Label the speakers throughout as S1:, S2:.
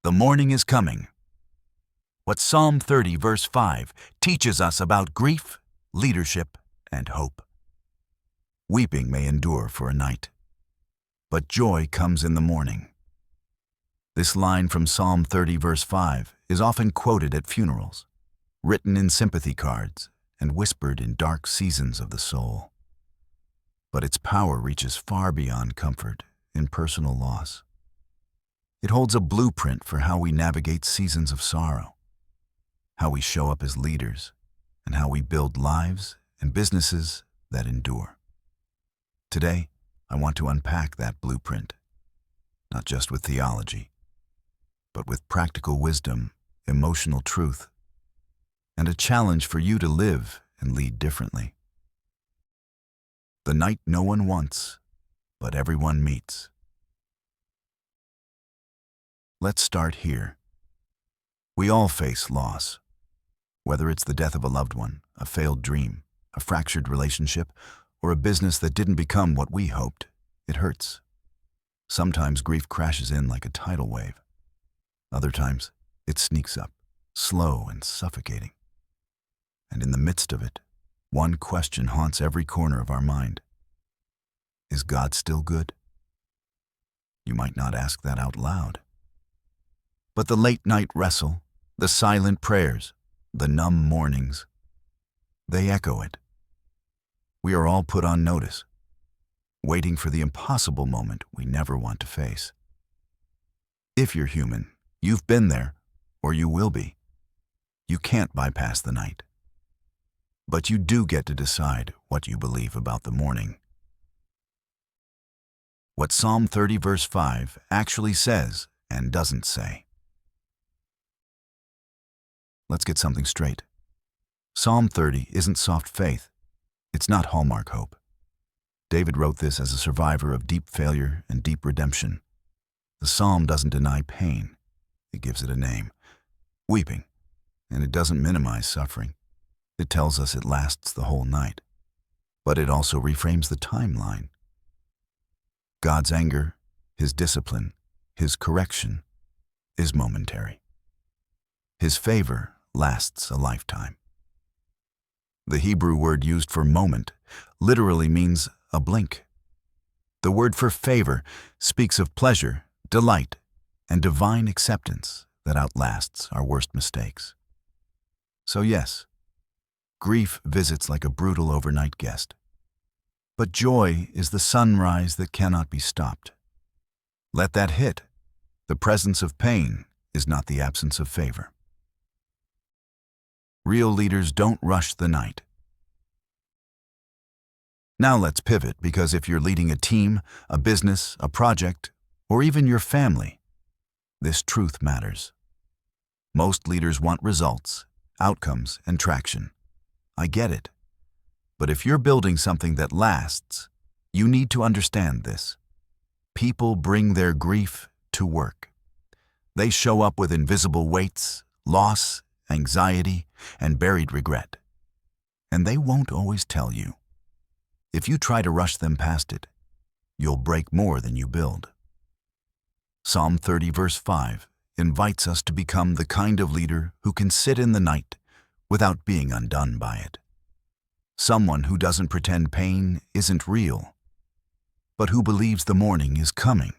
S1: The morning is coming. What Psalm 30 verse 5 teaches us about grief, leadership, and hope. Weeping may endure for a night, but joy comes in the morning. This line from Psalm 30 verse 5 is often quoted at funerals, written in sympathy cards, and whispered in dark seasons of the soul. But its power reaches far beyond comfort in personal loss. It holds a blueprint for how we navigate seasons of sorrow, how we show up as leaders, and how we build lives and businesses that endure. Today, I want to unpack that blueprint, not just with theology, but with practical wisdom, emotional truth, and a challenge for you to live and lead differently. The night no one wants, but everyone meets. Let's start here. We all face loss, whether it's the death of a loved one, a failed dream, a fractured relationship, or a business that didn't become what we hoped. It hurts. Sometimes grief crashes in like a tidal wave. Other times, it sneaks up, slow and suffocating. And in the midst of it, one question haunts every corner of our mind. Is God still good? You might not ask that out loud. But the late-night wrestle, the silent prayers, the numb mornings, they echo it. We are all put on notice, waiting for the impossible moment we never want to face. If you're human, you've been there, or you will be. You can't bypass the night. But you do get to decide what you believe about the morning. What Psalm 30 verse 5 actually says and doesn't say. Let's get something straight. Psalm 30 isn't soft faith. It's not Hallmark hope. David wrote this as a survivor of deep failure and deep redemption. The psalm doesn't deny pain. It gives it a name, weeping, and it doesn't minimize suffering. It tells us it lasts the whole night. But it also reframes the timeline. God's anger, His discipline, His correction is momentary. His favor lasts a lifetime. The Hebrew word used for moment literally means a blink. The word for favor speaks of pleasure, delight, and divine acceptance that outlasts our worst mistakes. So yes, grief visits like a brutal overnight guest. But joy is the sunrise that cannot be stopped. Let that hit. The presence of pain is not the absence of favor. Real leaders don't rush the night. Now let's pivot, because if you're leading a team, a business, a project, or even your family, this truth matters. Most leaders want results, outcomes, and traction. I get it. But if you're building something that lasts, you need to understand this. People bring their grief to work. They show up with invisible weights, loss, anxiety, and buried regret. And they won't always tell you. If you try to rush them past it, you'll break more than you build. Psalm 30 verse 5 invites us to become the kind of leader who can sit in the night without being undone by it. Someone who doesn't pretend pain isn't real, but who believes the morning is coming.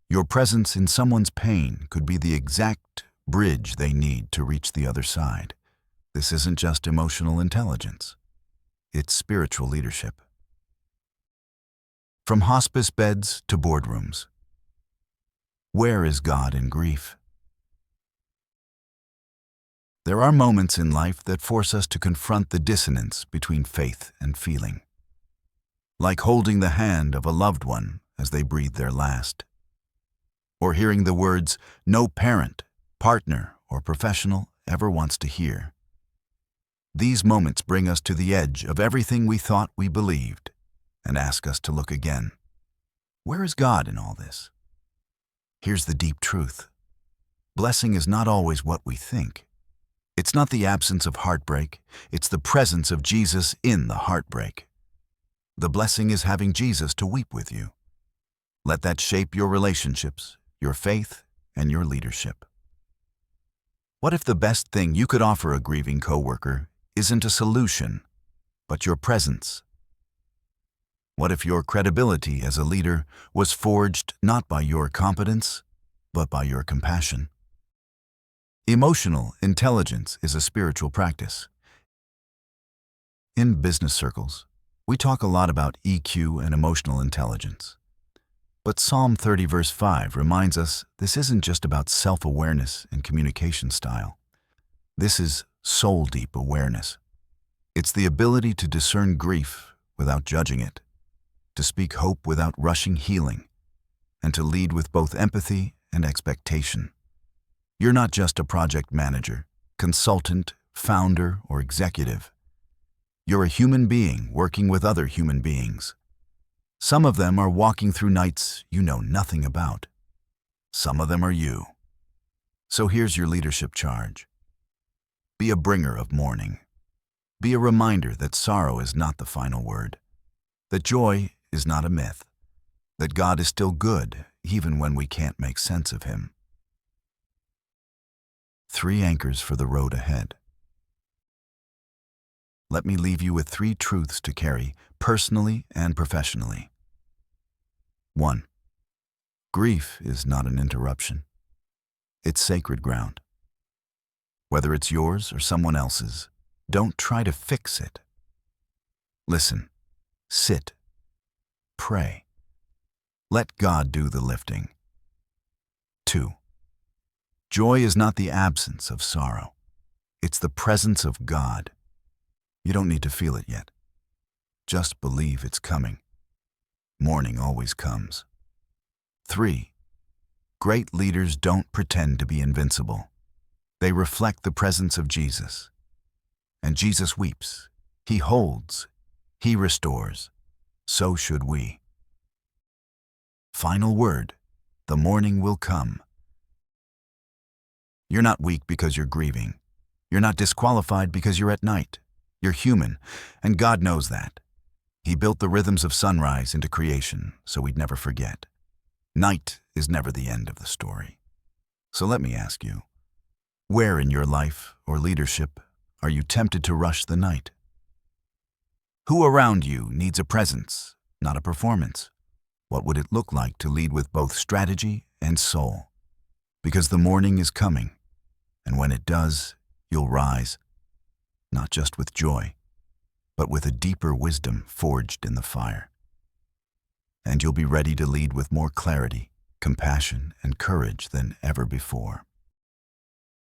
S1: Your presence in someone's pain could be the exact bridge they need to reach the other side. This isn't just emotional intelligence. It's spiritual leadership. From hospice beds to boardrooms. Where is God in grief? There are moments in life that force us to confront the dissonance between faith and feeling. Like holding the hand of a loved one as they breathe their last. Or hearing the words no parent, partner, or professional ever wants to hear. These moments bring us to the edge of everything we thought we believed and ask us to look again. Where is God in all this? Here's the deep truth. Blessing is not always what we think. It's not the absence of heartbreak, it's the presence of Jesus in the heartbreak. The blessing is having Jesus to weep with you. Let that shape your relationships, your faith, and your leadership. What if the best thing you could offer a grieving coworker isn't a solution, but your presence? What if your credibility as a leader was forged not by your competence, but by your compassion? Emotional intelligence is a spiritual practice. In business circles, we talk a lot about EQ and emotional intelligence. But Psalm 30 verse 5 reminds us this isn't just about self-awareness and communication style. This is soul-deep awareness. It's the ability to discern grief without judging it, to speak hope without rushing healing, and to lead with both empathy and expectation. You're not just a project manager, consultant, founder, or executive. You're a human being working with other human beings. Some of them are walking through nights you know nothing about. Some of them are you. So here's your leadership charge. Be a bringer of mourning. Be a reminder that sorrow is not the final word, that joy is not a myth, that God is still good even when we can't make sense of Him. 3 anchors for the road ahead. Let me leave you with 3 truths to carry personally and professionally. 1. Grief is not an interruption. It's sacred ground. Whether it's yours or someone else's, don't try to fix it. Listen, sit, pray. Let God do the lifting. 2. Joy is not the absence of sorrow. It's the presence of God. You don't need to feel it yet. Just believe it's coming. Morning always comes. 3. Great leaders don't pretend to be invincible. They reflect the presence of Jesus. And Jesus weeps. He holds. He restores. So should we. Final word. The morning will come. You're not weak because you're grieving. You're not disqualified because you're at night. You're human, and God knows that. He built the rhythms of sunrise into creation so we'd never forget. Night is never the end of the story. So let me ask you, where in your life or leadership are you tempted to rush the night? Who around you needs a presence, not a performance? What would it look like to lead with both strategy and soul? Because the morning is coming, and when it does, you'll rise, not just with joy, but with a deeper wisdom forged in the fire. And you'll be ready to lead with more clarity, compassion, and courage than ever before.